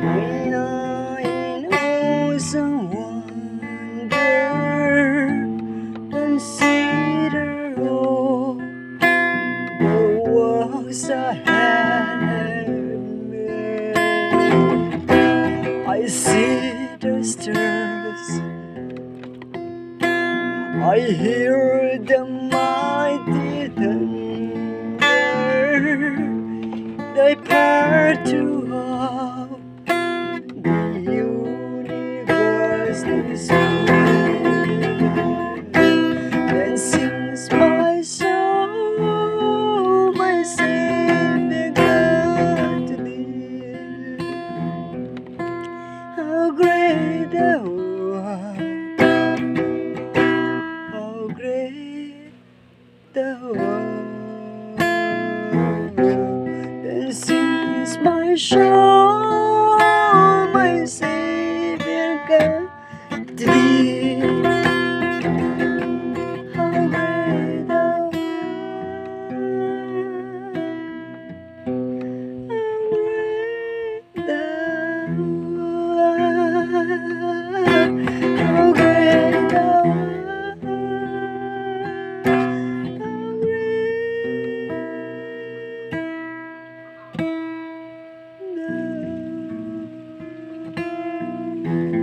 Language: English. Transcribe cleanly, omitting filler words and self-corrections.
When I know someone consider all the works I have made. I see the stars, I hear the mighty thunder. They part to all the universe is then sings my soul, my Savior God to thee. How great thou art, how great thou art. Then sings my soul, my Savior God to thee. How great thou art, how great thou art, how great thou art, how great thou art.